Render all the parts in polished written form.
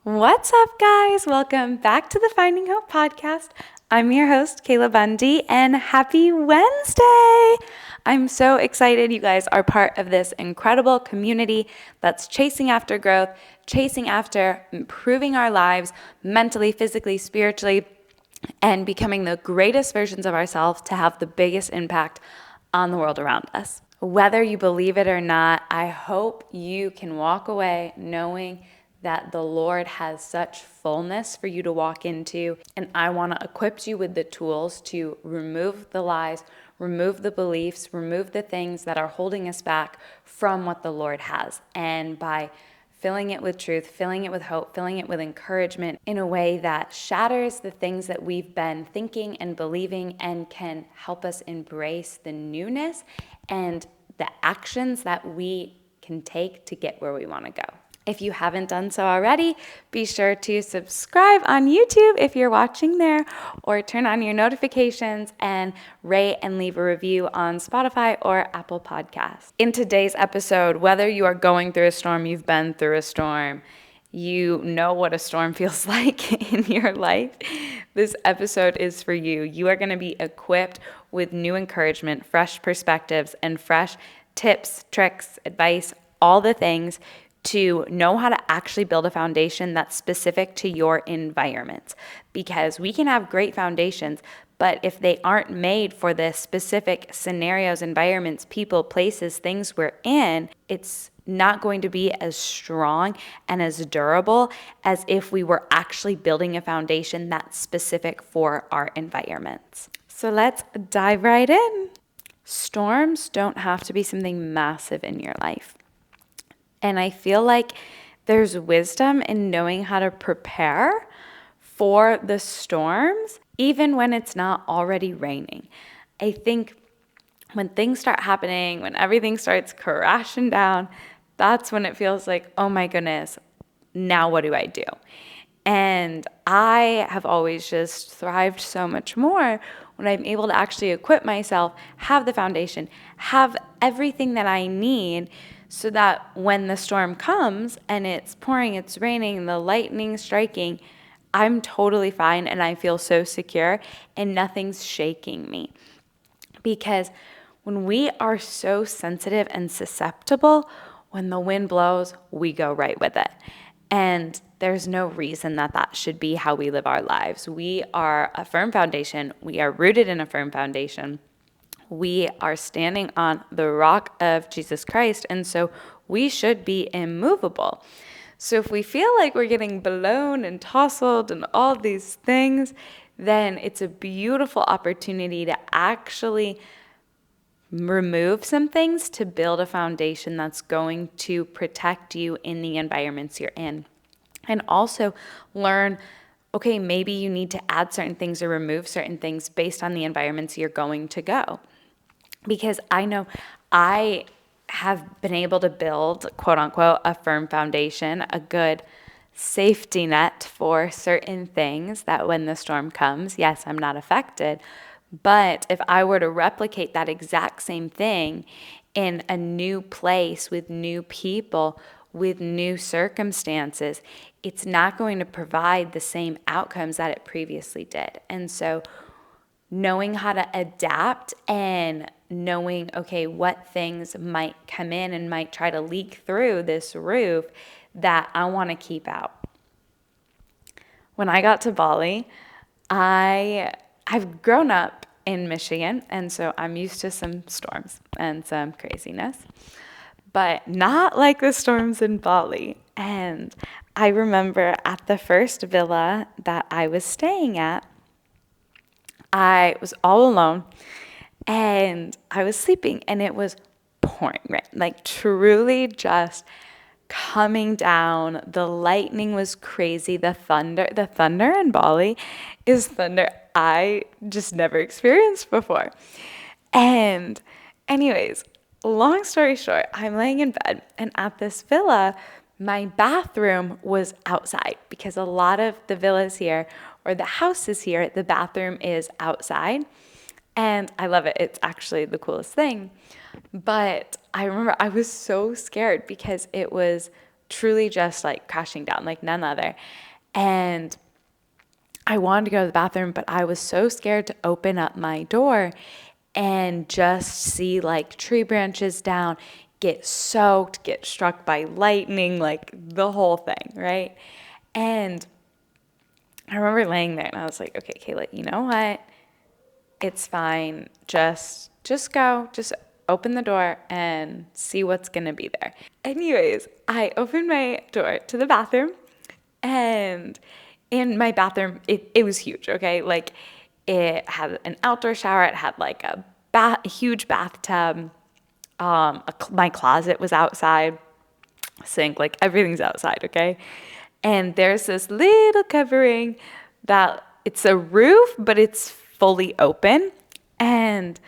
What's up, guys? Welcome back to the Finding Hope podcast. I'm your host, Kayla Bundy, and happy Wednesday! I'm so excited you guys are part of this incredible community that's chasing after growth, chasing after improving our lives mentally, physically, spiritually, and becoming the greatest versions of ourselves to have the biggest impact on the world around us. Whether you believe it or not, I hope you can walk away knowing that the Lord has such fullness for you to walk into. And I want to equip you with the tools to remove the lies, remove the beliefs, remove the things that are holding us back from what the Lord has. And by filling it with truth, filling it with hope, filling it with encouragement in a way that shatters the things that we've been thinking and believing and can help us embrace the newness and the actions that we can take to get where we want to go. If you haven't done so already, be sure to subscribe on YouTube if you're watching there, or turn on your notifications and rate and leave a review on Spotify or Apple Podcasts. In today's episode, whether you are going through a storm, you've been through a storm, you know what a storm feels like in your life, this episode is for you. You are going to be equipped with new encouragement, fresh perspectives, and fresh tips, tricks, advice, all the things to know how to actually build a foundation that's specific to your environment. Because we can have great foundations, but if they aren't made for the specific scenarios, environments, people, places, things we're in, it's not going to be as strong and as durable as if we were actually building a foundation that's specific for our environments. So let's dive right in. Storms don't have to be something massive in your life. And I feel like there's wisdom in knowing how to prepare for the storms, even when it's not already raining. I think when things start happening, when everything starts crashing down, that's when it feels like, oh my goodness, now what do I do? And I have always just thrived so much more when I'm able to actually equip myself, have the foundation, have everything that I need, so that when the storm comes and it's pouring, it's raining, the lightning striking, I'm totally fine and I feel so secure and nothing's shaking me. Because when we are so sensitive and susceptible, when the wind blows, we go right with it. And there's no reason that that should be how we live our lives. We are a firm foundation. We are rooted in a firm foundation. We are standing on the rock of Jesus Christ, and so we should be immovable. So if we feel like we're getting blown and tousled and all these things, then it's a beautiful opportunity to actually remove some things to build a foundation that's going to protect you in the environments you're in. And also learn, okay, maybe you need to add certain things or remove certain things based on the environments you're going to go. Because I know I have been able to build, quote unquote, a firm foundation, a good safety net for certain things that when the storm comes, yes, I'm not affected. But if I were to replicate that exact same thing in a new place with new people, with new circumstances, it's not going to provide the same outcomes that it previously did. And so knowing how to adapt and knowing, okay, what things might come in and might try to leak through this roof that I want to keep out. When I got to Bali, I've grown up in Michigan, and so I'm used to some storms and some craziness, but not like the storms in Bali. And I remember at the first villa that I was staying at, I was all alone and I was sleeping and it was pouring rain, like truly just coming down. The lightning was crazy. The thunder in Bali is thunder I just never experienced before. And anyways, long story short, I'm laying in bed and at this villa, my bathroom was outside because a lot of the villas here or the houses here, the bathroom is outside. And I love it. It's actually the coolest thing. But I remember I was so scared because it was truly just like crashing down like none other. And I wanted to go to the bathroom, but I was so scared to open up my door and just see like tree branches down, get soaked, get struck by lightning, like the whole thing, right? And I remember laying there and I was like, okay, Kayla, you know what? It's fine. Just go. Just open the door and see what's going to be there. Anyways, I opened my door to the bathroom, and in my bathroom, it was huge, okay? Like, it had an outdoor shower. It had like a huge bathtub. My closet was outside, sink, like everything's outside, okay? And there's this little covering that it's a roof, but it's fully open. And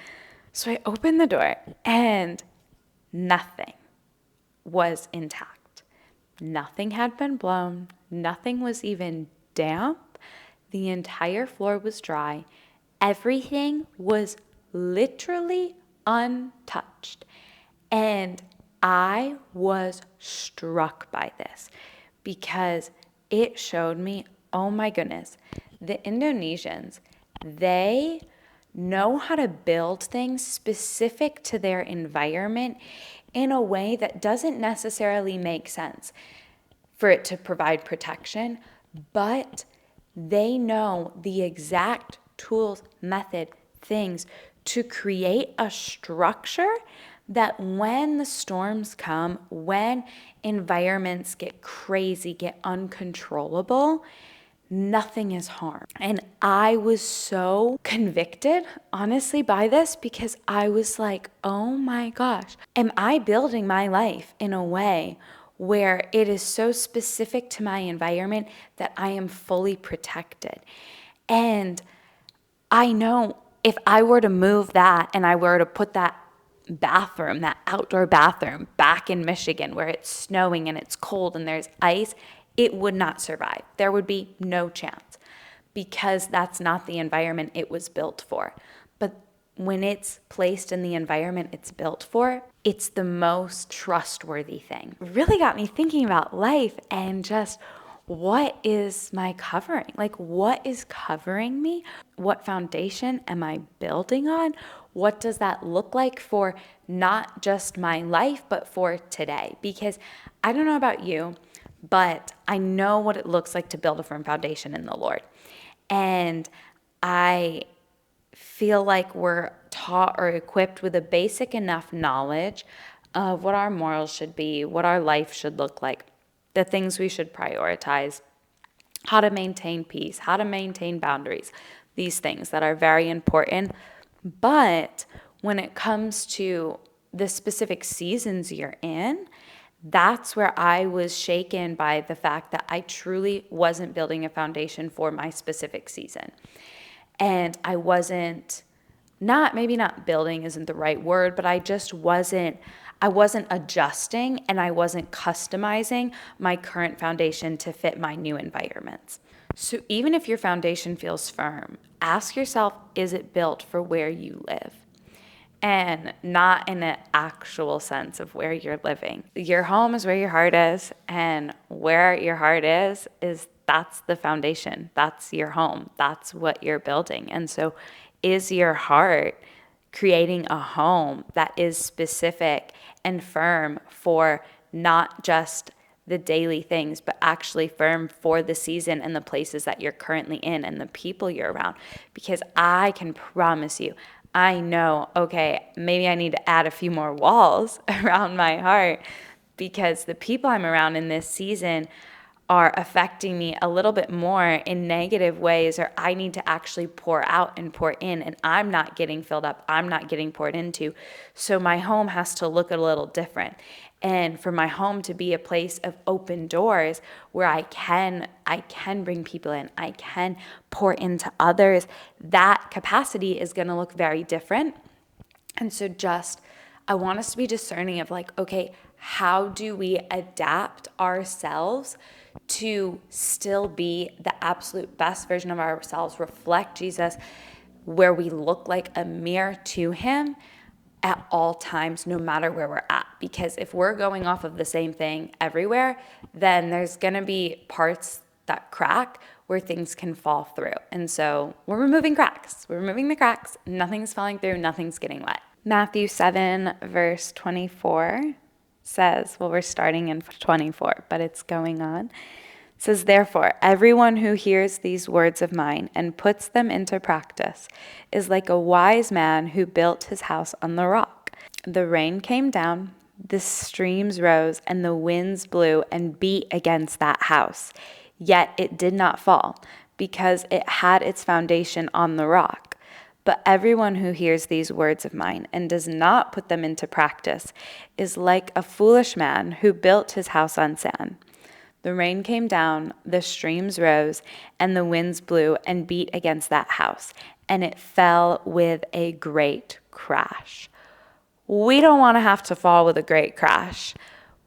so I opened the door and nothing was intact. Nothing had been blown. Nothing was even damp. The entire floor was dry. Everything was literally untouched. And I was struck by this because it showed me, oh my goodness, the Indonesians, they know how to build things specific to their environment in a way that doesn't necessarily make sense for it to provide protection, but they know the exact tools, method, things to create a structure that when the storms come, when environments get crazy, get uncontrollable, nothing is harmed. And I was so convicted, honestly, by this because I was like, oh my gosh, am I building my life in a way where it is so specific to my environment that I am fully protected? And I know if I were to move that and I were to put that bathroom, that outdoor bathroom, back in Michigan where it's snowing and it's cold and there's ice, it would not survive. There would be no chance because that's not the environment it was built for. But when it's placed in the environment it's built for, it's the most trustworthy thing. It really got me thinking about life and just what is my covering? Like, what is covering me? What foundation am I building on? What does that look like for not just my life, but for today? Because I don't know about you, but I know what it looks like to build a firm foundation in the Lord. And I feel like we're taught or equipped with a basic enough knowledge of what our morals should be, what our life should look like, the things we should prioritize, how to maintain peace, how to maintain boundaries, these things that are very important. But when it comes to the specific seasons you're in, that's where I was shaken by the fact that I truly wasn't building a foundation for my specific season. And I wasn't, maybe not building isn't the right word, but I wasn't adjusting and I wasn't customizing my current foundation to fit my new environments. So even if your foundation feels firm, ask yourself, is it built for where you live? And not in an actual sense of where you're living. Your home is where your heart is, and where your heart is that's the foundation. That's your home. That's what you're building. And so is your heart creating a home that is specific and firm for not just the daily things, but actually firm for the season and the places that you're currently in and the people you're around? Because I can promise you, I know, okay, maybe I need to add a few more walls around my heart because the people I'm around in this season are affecting me a little bit more in negative ways, or I need to actually pour out and pour in, and I'm not getting filled up, I'm not getting poured into. So my home has to look a little different. And for my home to be a place of open doors where I can bring people in, I can pour into others, that capacity is going to look very different. And so I want us to be discerning of like, okay, how do we adapt ourselves to still be the absolute best version of ourselves, reflect Jesus, where we look like a mirror to him, at all times, no matter where we're at. Because if we're going off of the same thing everywhere, then there's going to be parts that crack where things can fall through. And so we're removing cracks. We're removing the cracks. Nothing's falling through. Nothing's getting wet. Matthew 7, verse 24 says, well, we're starting in 24, but it's going on. It says, therefore, everyone who hears these words of mine and puts them into practice is like a wise man who built his house on the rock. The rain came down, the streams rose, and the winds blew and beat against that house. Yet it did not fall, because it had its foundation on the rock. But everyone who hears these words of mine and does not put them into practice is like a foolish man who built his house on sand. The rain came down, the streams rose, and the winds blew and beat against that house, and it fell with a great crash. We don't want to have to fall with a great crash.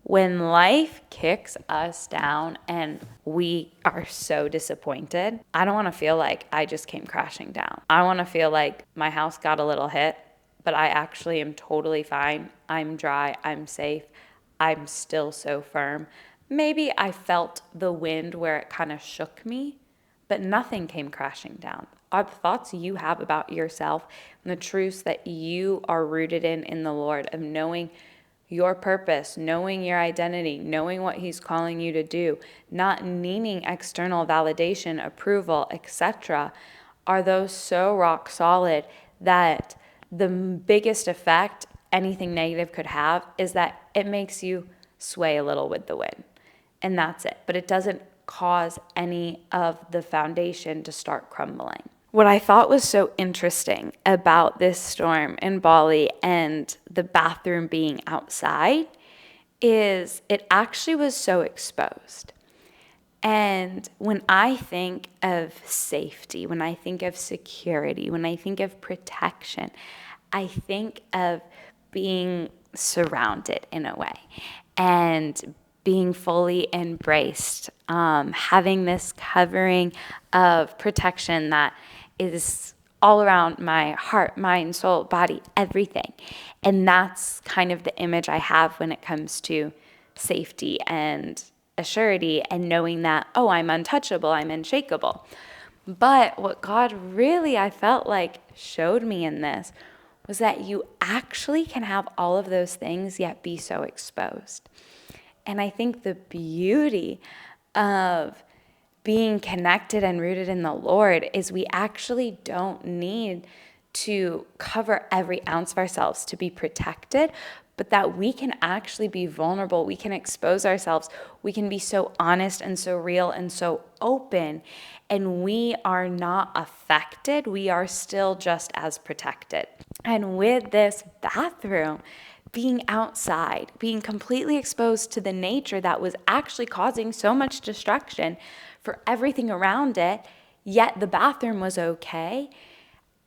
When life kicks us down and we are so disappointed, I don't want to feel like I just came crashing down. I want to feel like my house got a little hit, but I actually am totally fine. I'm dry. I'm safe. I'm still so firm. Maybe I felt the wind where it kind of shook me, but nothing came crashing down. Are the thoughts you have about yourself and the truths that you are rooted in the Lord, of knowing your purpose, knowing your identity, knowing what He's calling you to do, not needing external validation, approval, etc., are those so rock solid that the biggest effect anything negative could have is that it makes you sway a little with the wind. And that's it. But it doesn't cause any of the foundation to start crumbling. What I thought was so interesting about this storm in Bali and the bathroom being outside is it actually was so exposed. And when I think of safety, when I think of security, when I think of protection, I think of being surrounded in a way and being fully embraced, having this covering of protection that is all around my heart, mind, soul, body, everything. And that's kind of the image I have when it comes to safety and assurity and knowing that, oh, I'm untouchable, I'm unshakable. But what God really, I felt like, showed me in this was that you actually can have all of those things yet be so exposed. And I think the beauty of being connected and rooted in the Lord is we actually don't need to cover every ounce of ourselves to be protected, but that we can actually be vulnerable. We can expose ourselves. We can be so honest and so real and so open, and we are not affected. We are still just as protected. And with this bathroom, being outside, being completely exposed to the nature that was actually causing so much destruction for everything around it, yet the bathroom was okay,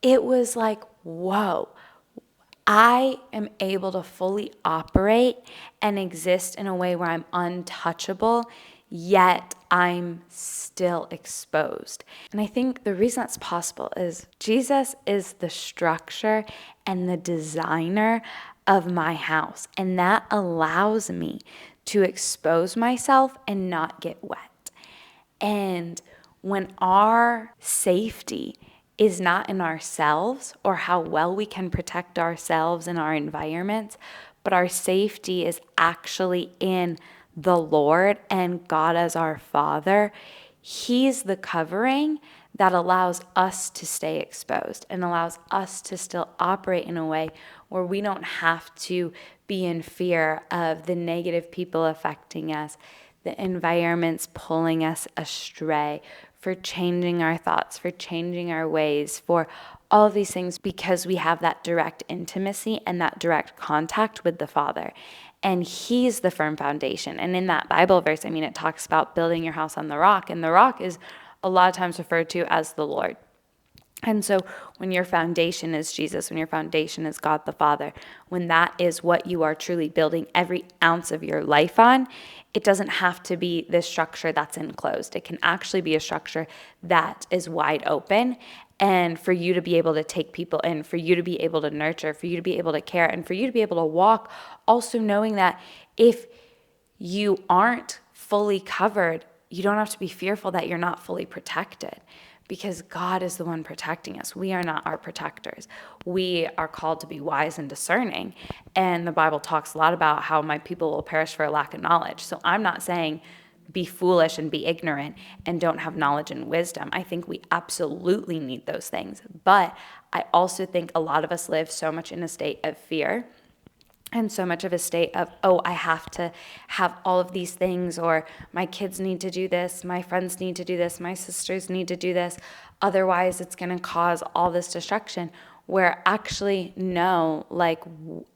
it was like, whoa, I am able to fully operate and exist in a way where I'm untouchable, yet I'm still exposed. And I think the reason that's possible is Jesus is the structure and the designer of my house. And that allows me to expose myself and not get wet. And when our safety is not in ourselves or how well we can protect ourselves and our environments, but our safety is actually in the Lord and God as our Father, He's the covering that allows us to stay exposed and allows us to still operate in a way where we don't have to be in fear of the negative people affecting us, the environments pulling us astray, for changing our thoughts, for changing our ways, for all of these things, because we have that direct intimacy and that direct contact with the Father. And He's the firm foundation. And in that Bible verse, it talks about building your house on the rock. And the rock is a lot of times referred to as the Lord. And so when your foundation is Jesus, when your foundation is God the Father, when that is what you are truly building every ounce of your life on, it doesn't have to be this structure that's enclosed. It can actually be a structure that is wide open and for you to be able to take people in, for you to be able to nurture, for you to be able to care, and for you to be able to walk, also knowing that if you aren't fully covered, you don't have to be fearful that you're not fully protected, because God is the one protecting us. We are not our protectors. We are called to be wise and discerning. And the Bible talks a lot about how my people will perish for a lack of knowledge. So I'm not saying be foolish and be ignorant and don't have knowledge and wisdom. I think we absolutely need those things. But I also think a lot of us live so much in a state of fear and so much of a state of, oh, I have to have all of these things, or my kids need to do this, my friends need to do this, my sisters need to do this, otherwise it's going to cause all this destruction. Where actually, no, like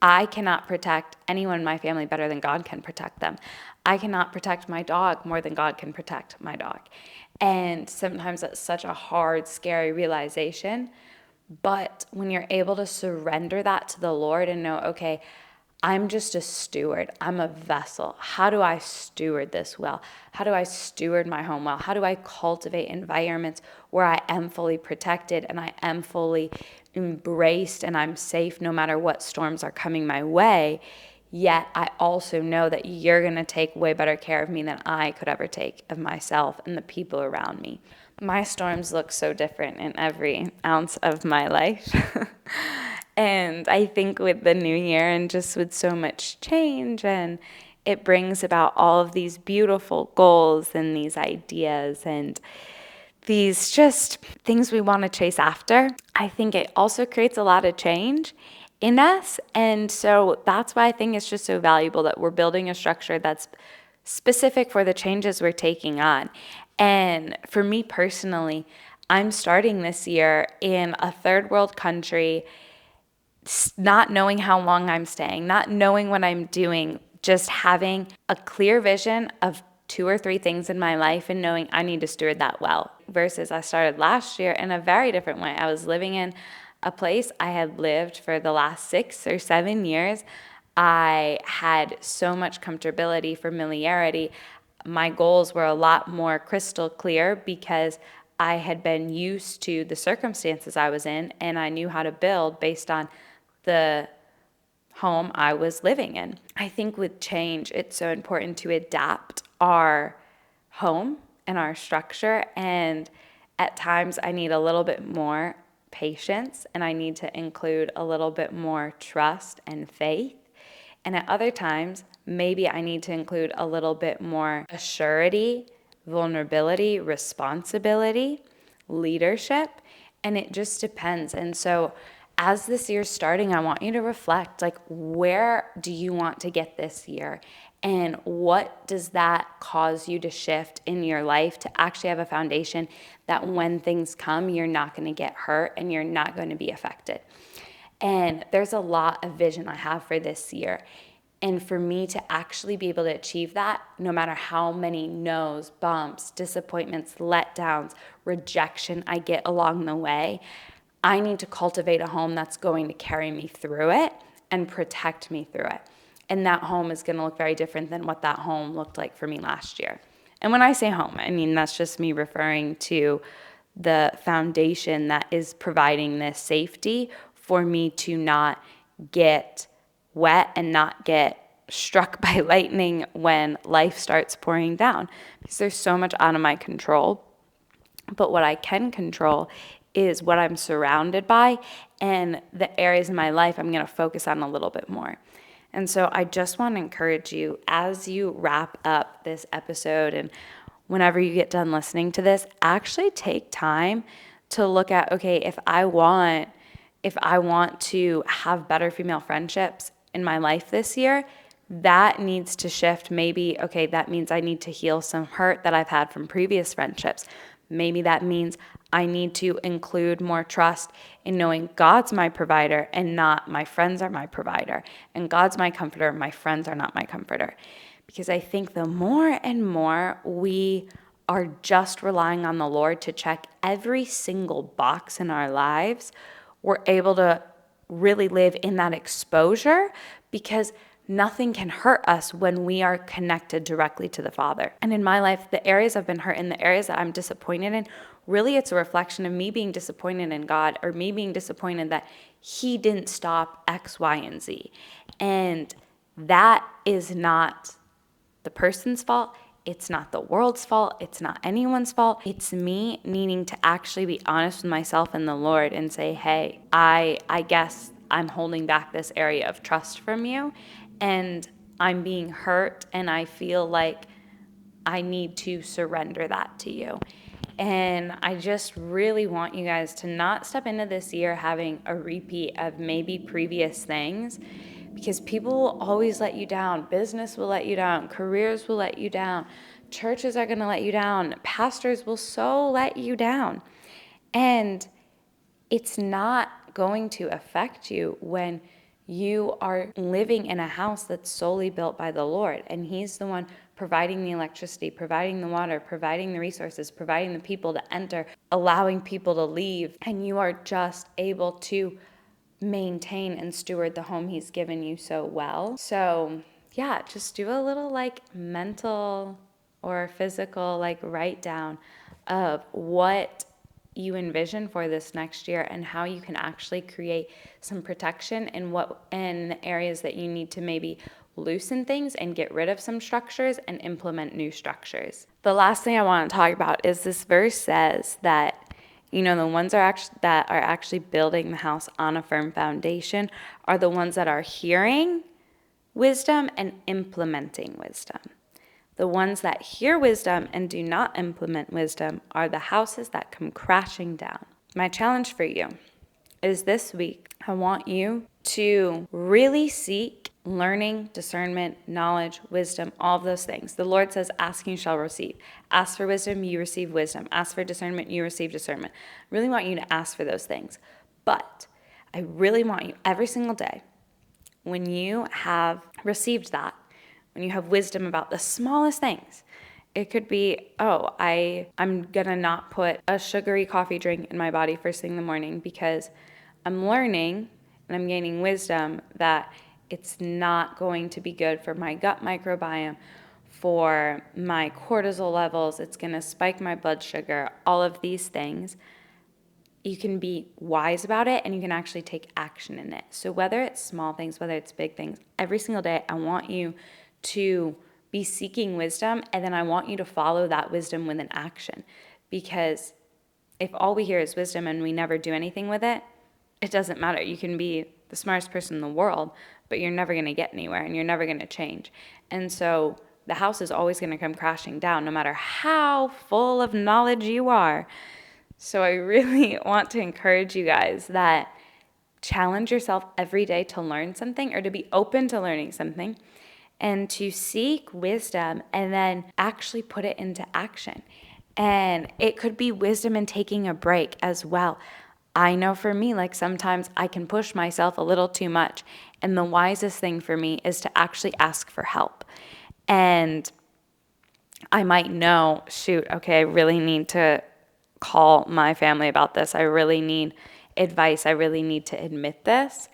I cannot protect anyone in my family better than God can protect them. I cannot protect my dog more than God can protect my dog. And sometimes that's such a hard, scary realization. But when you're able to surrender that to the Lord and know, okay, I'm just a steward. I'm a vessel. How do I steward this well? How do I steward my home well? How do I cultivate environments where I am fully protected and I am fully embraced and I'm safe no matter what storms are coming my way? Yet I also know that you're going to take way better care of me than I could ever take of myself and the people around me. My storms look so different in every ounce of my life. And I think with the new year and just with so much change, and it brings about all of these beautiful goals and these ideas and these just things we want to chase after. I think it also creates a lot of change in us. And so that's why I think it's just so valuable that we're building a structure that's specific for the changes we're taking on. And for me personally, I'm starting this year in a third world country, not knowing how long I'm staying, not knowing what I'm doing, just having a clear vision of 2 or 3 things in my life and knowing I need to steward that well. Versus I started last year in a very different way. I was living in a place I had lived for the last 6 or 7 years. I had so much comfortability, familiarity. My goals were a lot more crystal clear because I had been used to the circumstances I was in, and I knew how to build based on the home I was living in. I think with change, it's so important to adapt our home and our structure. And at times I need a little bit more patience, and I need to include a little bit more trust and faith. And at other times, maybe I need to include a little bit more assurity, vulnerability, responsibility, leadership, and it just depends. And so as this year's starting, I want you to reflect, like, where do you want to get this year? And what does that cause you to shift in your life to actually have a foundation that when things come, you're not going to get hurt and you're not going to be affected? And there's a lot of vision I have for this year. And for me to actually be able to achieve that, no matter how many no's, bumps, disappointments, letdowns, rejection I get along the way, I need to cultivate a home that's going to carry me through it and protect me through it. And that home is going to look very different than what that home looked like for me last year. And when I say home, I mean that's just me referring to the foundation that is providing this safety for me to not get wet and not get struck by lightning when life starts pouring down. Because there's so much out of my control. But what I can control is what I'm surrounded by and the areas in my life I'm going to focus on a little bit more. And so I just want to encourage you, as you wrap up this episode and whenever you get done listening to this, actually take time to look at, okay, if I want to have better female friendships in my life this year, that needs to shift. Maybe, okay, that means I need to heal some hurt that I've had from previous friendships. Maybe that means I need to include more trust in knowing God's my provider and not my friends are my provider. And God's my comforter, my friends are not my comforter. Because I think the more and more we are just relying on the Lord to check every single box in our lives, we're able to really live in that exposure, because nothing can hurt us when we are connected directly to the Father. And in my life, the areas I've been hurt in, the areas that I'm disappointed in, really it's a reflection of me being disappointed in God, or me being disappointed that he didn't stop X, Y, and Z. And that is not the person's fault. It's not the world's fault. It's not anyone's fault. It's me needing to actually be honest with myself and the Lord and say, hey, I guess I'm holding back this area of trust from you, and I'm being hurt, and I feel like I need to surrender that to you. And I just really want you guys to not step into this year having a repeat of maybe previous things, because people will always let you down. Business will let you down. Careers will let you down. Churches are going to let you down. Pastors will so let you down. And it's not going to affect you when you are living in a house that's solely built by the Lord, and he's the one providing the electricity, providing the water, providing the resources, providing the people to enter, allowing people to leave, and you are just able to maintain and steward the home he's given you so well. So yeah, just do a little like mental or physical like write down of what you envision for this next year and how you can actually create some protection in the areas that you need to maybe loosen things and get rid of some structures and implement new structures. The last thing I want to talk about is this verse says that, you know, the ones that are actually building the house on a firm foundation are the ones that are hearing wisdom and implementing wisdom. The ones that hear wisdom and do not implement wisdom are the houses that come crashing down. My challenge for you is this week, I want you to really seek learning, discernment, knowledge, wisdom, all of those things. The Lord says, ask and you shall receive. Ask for wisdom, you receive wisdom. Ask for discernment, you receive discernment. I really want you to ask for those things. But I really want you every single day, when you have received that, when you have wisdom about the smallest things, it could be, I'm going to not put a sugary coffee drink in my body first thing in the morning because I'm learning and I'm gaining wisdom that it's not going to be good for my gut microbiome, for my cortisol levels. It's going to spike my blood sugar, all of these things. You can be wise about it and you can actually take action in it. So whether it's small things, whether it's big things, every single day I want you to be seeking wisdom, and then I want you to follow that wisdom with an action. Because if all we hear is wisdom and we never do anything with it, it doesn't matter. You can be the smartest person in the world, but you're never going to get anywhere and you're never going to change. And so the house is always going to come crashing down no matter how full of knowledge you are. So I really want to encourage you guys that challenge yourself every day to learn something or to be open to learning something, and to seek wisdom and then actually put it into action. And it could be wisdom in taking a break as well. I know for me, like sometimes I can push myself a little too much. And the wisest thing for me is to actually ask for help. And I might know, I really need to call my family about this. I really need advice. I really need to admit this.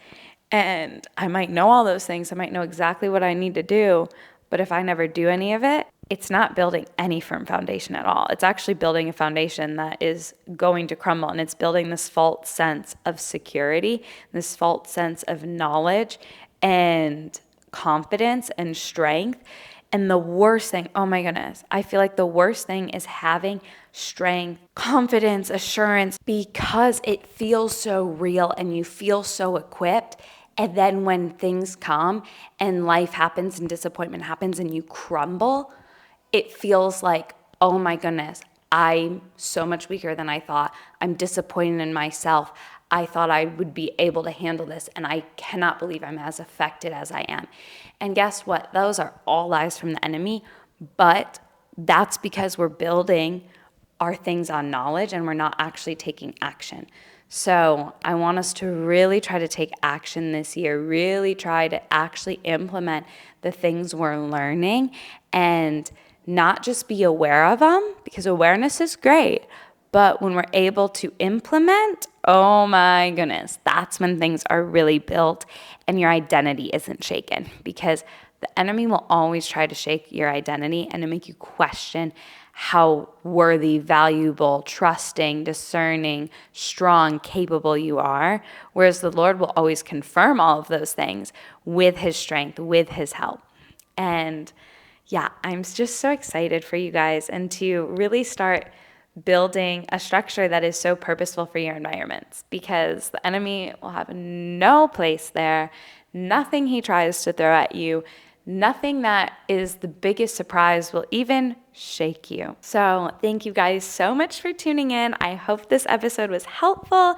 And I might know all those things. I might know exactly what I need to do. But if I never do any of it, it's not building any firm foundation at all. It's actually building a foundation that is going to crumble. And it's building this false sense of security, this false sense of knowledge and confidence and strength. And the worst thing, oh my goodness, I feel like the worst thing is having strength, confidence, assurance, because it feels so real and you feel so equipped. And then when things come and life happens and disappointment happens and you crumble, it feels like, oh my goodness, I'm so much weaker than I thought. I'm disappointed in myself. I thought I would be able to handle this, and I cannot believe I'm as affected as I am. And guess what? Those are all lies from the enemy, but that's because we're building our things on knowledge and we're not actually taking action. So I want us to really try to take action this year, really try to actually implement the things we're learning and not just be aware of them, because awareness is great, But when we're able to implement, oh my goodness, that's when things are really built and your identity isn't shaken, because the enemy will always try to shake your identity and to make you question how worthy, valuable, trusting, discerning, strong, capable you are. Whereas the Lord will always confirm all of those things with his strength, with his help. And yeah, I'm just so excited for you guys and to really start building a structure that is so purposeful for your environments, because the enemy will have no place there. Nothing he tries to throw at you, nothing that is the biggest surprise will even shake you. So thank you guys so much for tuning in. I hope this episode was helpful.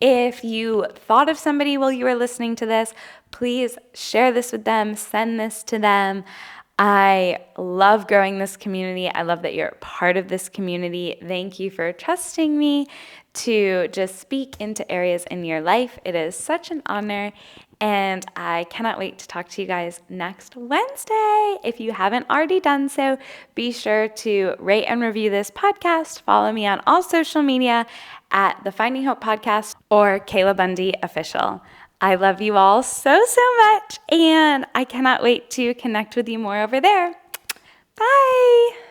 If you thought of somebody while you were listening to this, please share this with them, send this to them. I love growing this community. I love that you're part of this community. Thank you for trusting me to just speak into areas in your life. It is such an honor, and I cannot wait to talk to you guys next Wednesday. If you haven't already done so, be sure to rate and review this podcast. Follow me on all social media at the Finding Hope Podcast or Kayla Bundy Official. I love you all so, so much, and I cannot wait to connect with you more over there. Bye.